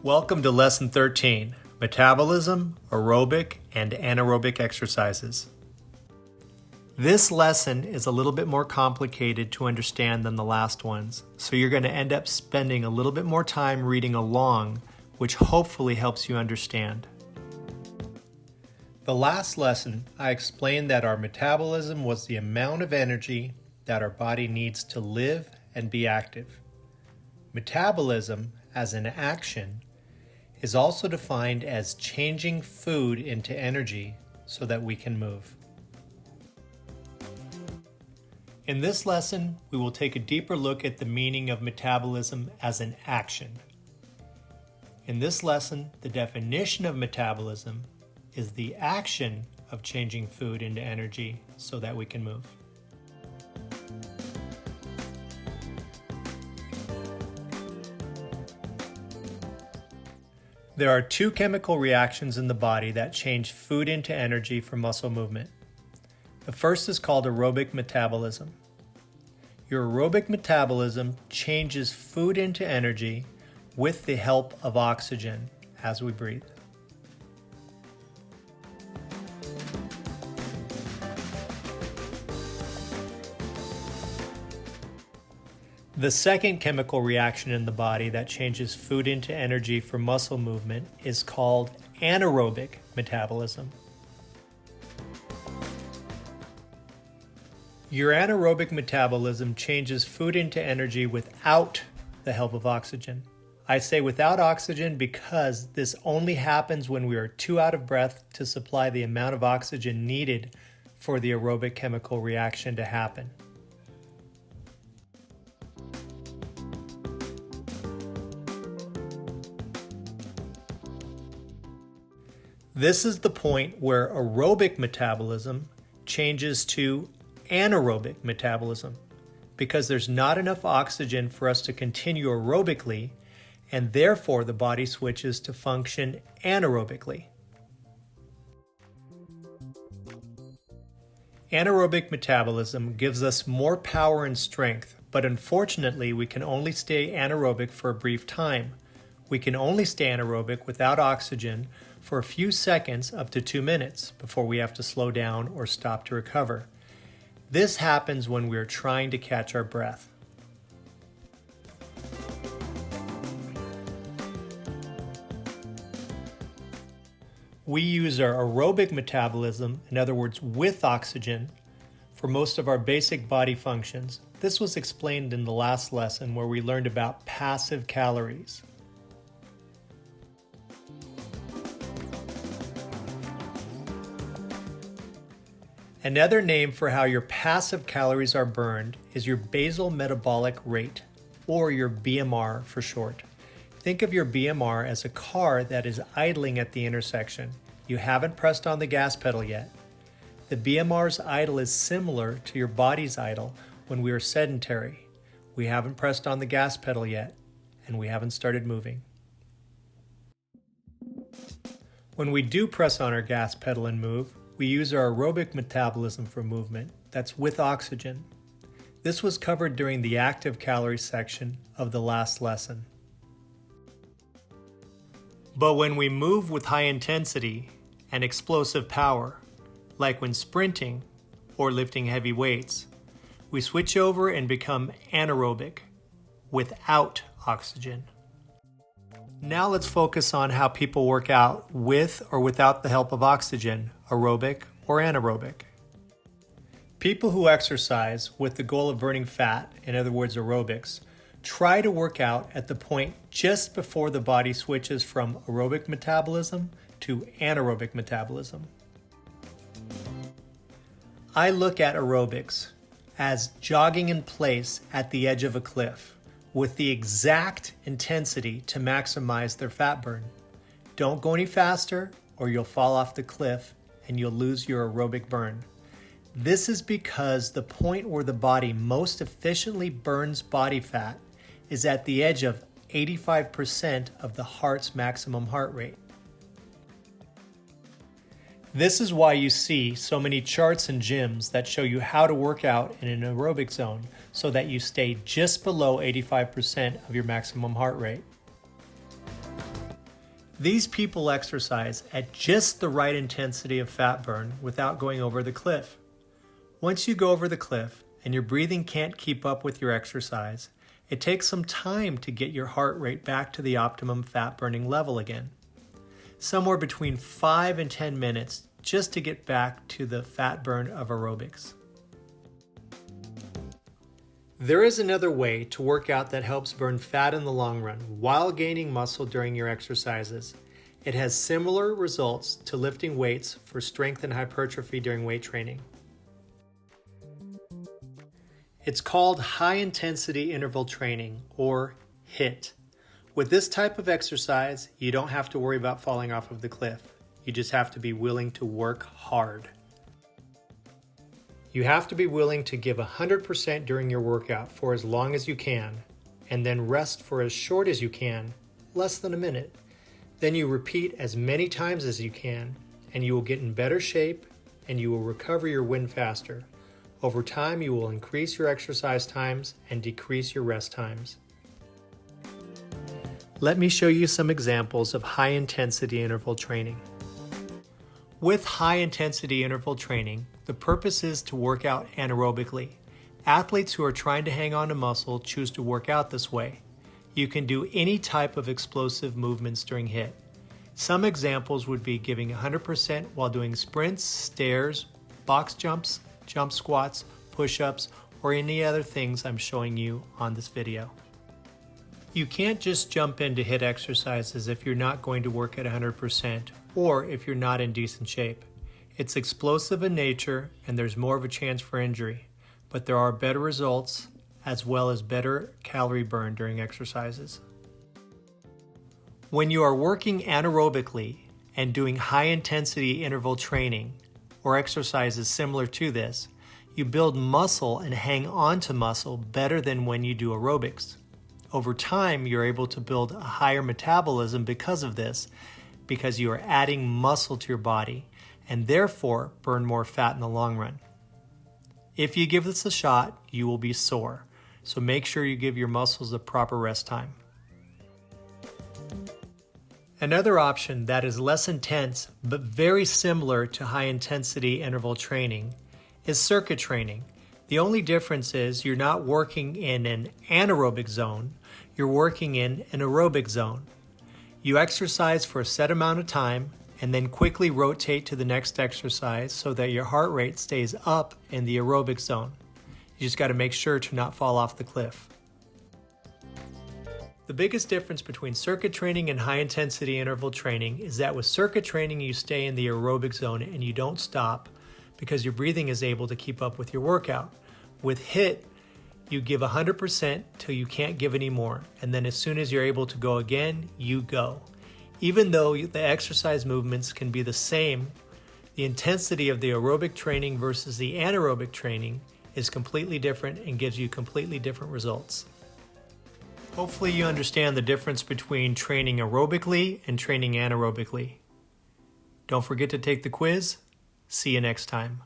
Welcome to Lesson 13, Metabolism, Aerobic, and Anaerobic Exercises. This lesson is a little bit more complicated to understand than the last ones, so you're going to end up spending a little bit more time reading along, which hopefully helps you understand. The last lesson, I explained that our metabolism was the amount of energy that our body needs to live and be active. Metabolism, as an action, is also defined as changing food into energy so that we can move. In this lesson, we will take a deeper look at the meaning of metabolism as an action. In this lesson, the definition of metabolism is the action of changing food into energy so that we can move. There are two chemical reactions in the body that change food into energy for muscle movement. The first is called aerobic metabolism. Your aerobic metabolism changes food into energy with the help of oxygen as we breathe. The second chemical reaction in the body that changes food into energy for muscle movement is called anaerobic metabolism. Your anaerobic metabolism changes food into energy without the help of oxygen. I say without oxygen because this only happens when we are too out of breath to supply the amount of oxygen needed for the aerobic chemical reaction to happen. This is the point where aerobic metabolism changes to anaerobic metabolism because there's not enough oxygen for us to continue aerobically, and therefore the body switches to function anaerobically. Anaerobic metabolism gives us more power and strength, but unfortunately we can only stay anaerobic for a brief time. We can only stay anaerobic without oxygen for a few seconds up to 2 minutes before we have to slow down or stop to recover. This happens when we are trying to catch our breath. We use our aerobic metabolism, in other words with oxygen, for most of our basic body functions. This was explained in the last lesson where we learned about passive calories. Another name for how your passive calories are burned is your basal metabolic rate, or your BMR for short. Think of your BMR as a car that is idling at the intersection. You haven't pressed on the gas pedal yet. The BMR's idle is similar to your body's idle when we are sedentary. We haven't pressed on the gas pedal yet, and we haven't started moving. When we do press on our gas pedal and move, we use our aerobic metabolism for movement that's with oxygen. This was covered during the active calorie section of the last lesson. But when we move with high intensity and explosive power, like when sprinting or lifting heavy weights, we switch over and become anaerobic without oxygen. Now let's focus on how people work out with or without the help of oxygen, aerobic or anaerobic. People who exercise with the goal of burning fat, in other words aerobics, try to work out at the point just before the body switches from aerobic metabolism to anaerobic metabolism. I look at aerobics as jogging in place at the edge of a cliff, with the exact intensity to maximize their fat burn. Don't go any faster or you'll fall off the cliff and you'll lose your aerobic burn. This is because the point where the body most efficiently burns body fat is at the edge of 85% of the heart's maximum heart rate. This is why you see so many charts and gyms that show you how to work out in an aerobic zone so that you stay just below 85% of your maximum heart rate. These people exercise at just the right intensity of fat burn without going over the cliff. Once you go over the cliff and your breathing can't keep up with your exercise, it takes some time to get your heart rate back to the optimum fat burning level again. Somewhere between 5 and 10 minutes just to get back to the fat burn of aerobics. There is another way to work out that helps burn fat in the long run while gaining muscle during your exercises. It has similar results to lifting weights for strength and hypertrophy during weight training. It's called high-intensity interval training, or HIIT. With this type of exercise, you don't have to worry about falling off of the cliff. You just have to be willing to work hard. You have to be willing to give 100% during your workout for as long as you can, and then rest for as short as you can, less than a minute. Then you repeat as many times as you can, and you will get in better shape, and you will recover your wind faster. Over time, you will increase your exercise times and decrease your rest times. Let me show you some examples of high-intensity interval training. With high-intensity interval training, the purpose is to work out anaerobically. Athletes who are trying to hang on to muscle choose to work out this way. You can do any type of explosive movements during HIIT. Some examples would be giving 100% while doing sprints, stairs, box jumps, jump squats, push-ups, or any other things I'm showing you on this video. You can't just jump into HIIT exercises if you're not going to work at 100% or if you're not in decent shape. It's explosive in nature and there's more of a chance for injury, but there are better results as well as better calorie burn during exercises. When you are working anaerobically and doing high-intensity interval training or exercises similar to this, you build muscle and hang on to muscle better than when you do aerobics. Over time, you're able to build a higher metabolism because of this, because you are adding muscle to your body and therefore burn more fat in the long run. If you give this a shot, you will be sore, so make sure you give your muscles the proper rest time. Another option that is less intense but very similar to high-intensity interval training is circuit training. The only difference is you're not working in an anaerobic zone, you're working in an aerobic zone. You exercise for a set amount of time and then quickly rotate to the next exercise so that your heart rate stays up in the aerobic zone. You just got to make sure to not fall off the cliff. The biggest difference between circuit training and high-intensity interval training is that with circuit training you stay in the aerobic zone and you don't stop because your breathing is able to keep up with your workout. With HIIT, you give 100% till you can't give any more, and then as soon as you're able to go again, you go. Even though the exercise movements can be the same, the intensity of the aerobic training versus the anaerobic training is completely different and gives you completely different results. Hopefully you understand the difference between training aerobically and training anaerobically. Don't forget to take the quiz. See you next time.